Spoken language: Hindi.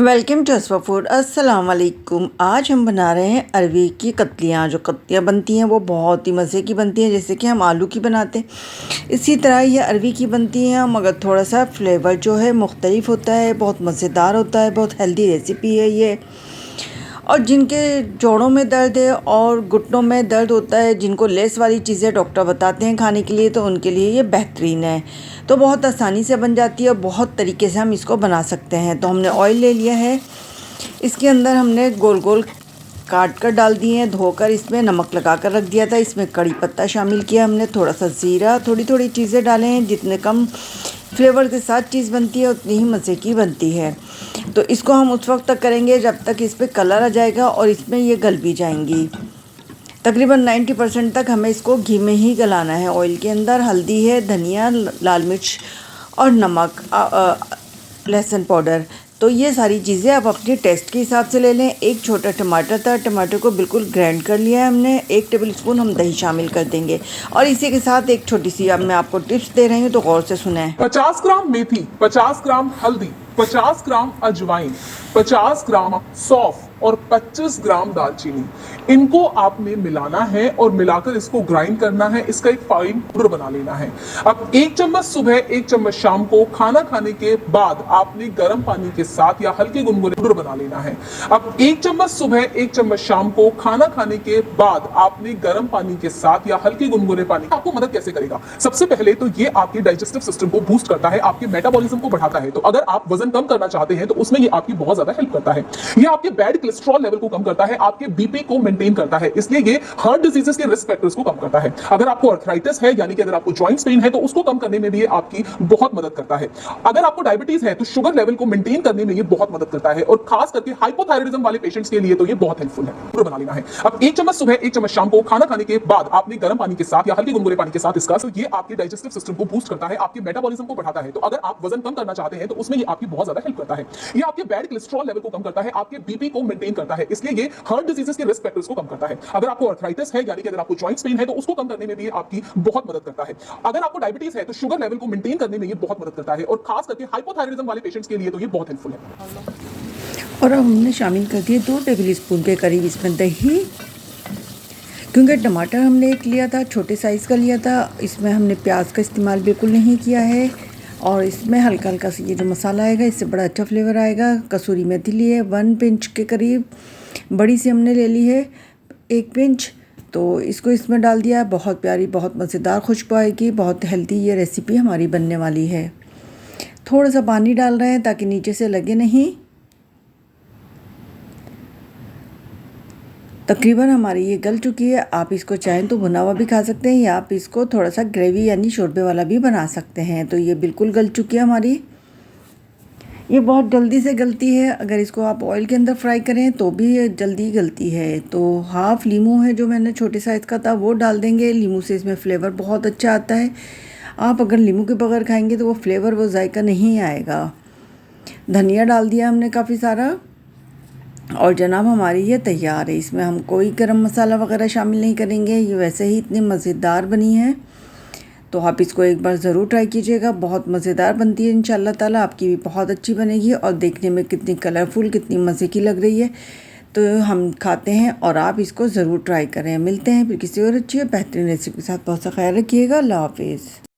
Welcome to अस्वा food. अस्सलाम वालेकुम। आज हम बना रहे हैं अरवी की कतलियाँ। जो कतलियाँ बनती हैं वो बहुत ही मज़े की बनती हैं, जैसे कि हम आलू की बनाते हैं इसी तरह ये अरवी की बनती हैं, मगर थोड़ा सा फ्लेवर जो है मुख्तलिफ होता है, बहुत मज़ेदार होता है, बहुत हेल्दी रेसिपी है ये। और जिनके जोड़ों में दर्द है और घुटनों में दर्द होता है, जिनको लेस वाली चीज़ें डॉक्टर बताते हैं खाने के लिए, तो उनके लिए ये बेहतरीन है। तो बहुत आसानी से बन जाती है और बहुत तरीके से हम इसको बना सकते हैं। तो हमने ऑयल ले लिया है, इसके अंदर हमने गोल गोल काट कर डाल दिए हैं, धोकर इसमें नमक लगा कर रख दिया था। इसमें कड़ी पत्ता शामिल किया हमने, थोड़ा सा ज़ीरा, थोड़ी थोड़ी चीज़ें डाले हैं। जितने कम फ्लेवर के साथ चीज़ बनती है उतनी ही मज़े की बनती है। तो इसको हम उस वक्त तक करेंगे जब तक इस पर कलर आ जाएगा और इसमें ये गल भी जाएंगी। तकरीबन 90% तक हमें इसको घी में ही गलाना है, ऑयल के अंदर। हल्दी है, धनिया, लाल मिर्च और नमक, लहसुन पाउडर। तो ये सारी चीज़ें आप अपने टेस्ट के हिसाब से ले लें। एक छोटा टमाटर था, टमाटर को बिल्कुल ग्राइंड कर लिया है हमने। 1 टेबलस्पून हम दही शामिल कर देंगे और इसी के साथ एक छोटी सी, अब मैं आपको टिप्स दे रही हूँ तो गौर से सुने। 50 ग्राम मेथी, 50 ग्राम हल्दी, 50 ग्राम अजवाइन, 50 ग्राम सौंफ और 25 ग्राम दालचीनी। इनको आपने मिलाना है और मिलाकर इसको ग्राइंड करना है। इसका एक फाइन पाउडर बना लेना है। अब 1 चम्मच सुबह, 1 चम्मच शाम को खाना खाने के बाद आपने गर्म पानी के साथ या हल्के गुनगुने पाउडर बना लेना है। अब 1 चम्मच सुबह, 1 चम्मच शाम को खाना खाने के बाद आपने गर्म पानी के साथ या हल्के गुनगुने पानी। आपको मदद कैसे करेगा? सबसे पहले तो ये आपके डाइजेस्टिव सिस्टम को बूस्ट करता है, आपके मेटाबॉलिज्म को बढ़ाता है। तो अगर आप वजन कम करना चाहते हैं तो उसमें ये आपकी बहुत ज्यादा हेल्प करता है। ये आपके बैड कोलेस्ट्रॉल लेवल को कम करता है, आपके बीपी को मेंटेन करता है, इसलिए ये हार्ट डिजीजेस के रिस्क फैक्टर्स को कम करता है। अगर आपको आर्थराइटिस है, यानी कि अगर आपको जॉइंट्स पेन है, तो उसको कम करने में भी ये आपकी बहुत मदद करता है। अगर आपको डायबिटीज है तो शुगर लेवल को मेंटेन करने में ये बहुत मदद करता है, और खास करके हाइपोथायराइडिज्म वाले पेशेंट्स के लिए तो ये बहुत हेल्पफुल है। पूरा बना लेना है। अब 1 चम्मच सुबह, 1 चम्मच शाम को खाना खाने के बाद आपने गर्म पानी के साथ या हल्के गुनगुने पानी के साथ इसका, तो ये आपके डाइजेस्टिव सिस्टम को बूस्ट करता है, आपके मेटाबॉलिज्म को बढ़ाता है। तो अगर आप वजन कम करना चाहते हैं तो उसमें ये आपकी बहुत ज्यादा हेल्प करता है। ये आपके बैड कोलेस्ट्रॉल लेवल को कम करता है, आपके बीपी को मेंटेन करता है, इसलिए ये हार्ट डिजीजेस के रिस्क फैक्टर्स को कम करता है। अगर आपको आर्थराइटिस है, यानी कि अगर आपको जॉइंट्स पेन है, तो उसको कम करने में भी ये आपकी बहुत मदद करता है। अगर आपको डायबिटीज है तो शुगर लेवल को मेंटेन करने में ये बहुत मदद करता है, और खास करके हाइपोथायराइडिज्म वाले पेशेंट्स के लिए तो ये बहुत हेल्पफुल है। और अब हमने शामिल कर दिए 2 टेबलस्पून के करीब इसमें दही, क्योंकि टमाटर हमने एक लिया था, छोटे साइज़ का लिया था। इसमें हमने प्याज का इस्तेमाल बिल्कुल नहीं किया है, और इसमें हल्का हल्का सा ये जो मसाला आएगा इससे बड़ा अच्छा फ्लेवर आएगा। कसूरी मेथी ली है 1 पिंच के करीब, बड़ी सी हमने ले ली है 1 पिंच। तो इसको इसमें डाल दिया। बहुत प्यारी, बहुत मज़ेदार खुशबू आएगी, बहुत हेल्दी ये रेसिपी हमारी बनने वाली है। थोड़ा सा पानी डाल रहे हैं ताकि नीचे से लगे नहीं। तकरीबन हमारी ये गल चुकी है। आप इसको चाहें तो भुना हुआ भी खा सकते हैं, या आप इसको थोड़ा सा ग्रेवी यानी शोरबे वाला भी बना सकते हैं। तो ये बिल्कुल गल चुकी है हमारी। ये बहुत जल्दी से गलती है, अगर इसको आप ऑयल के अंदर फ्राई करें तो भी ये जल्दी गलती है। तो हाफ़ लीमू है जो मैंने छोटे साइज़ का था वो डाल देंगे। लीमू से इसमें फ्लेवर बहुत अच्छा आता है। आप अगर लीमू के बगैर खाएंगे तो वो फ्लेवर, वो जायका नहीं आएगा। धनिया डाल दिया हमने काफ़ी सारा, और जनाब हमारी ये तैयार है। इसमें हम कोई गरम मसाला वगैरह शामिल नहीं करेंगे, ये वैसे ही इतनी मज़ेदार बनी है। तो आप इसको एक बार ज़रूर ट्राई कीजिएगा, बहुत मज़ेदार बनती है। इंशाल्लाह ताला आपकी भी बहुत अच्छी बनेगी, और देखने में कितनी कलरफुल, कितनी मज़े की लग रही है। तो हम खाते हैं और आप इसको ज़रूर ट्राई करें। मिलते हैं फिर किसी और अच्छी और बेहतरीन रेसिपी के साथ। बहुत सा ख्याल रखिएगा। अल्लाह हाफिज़।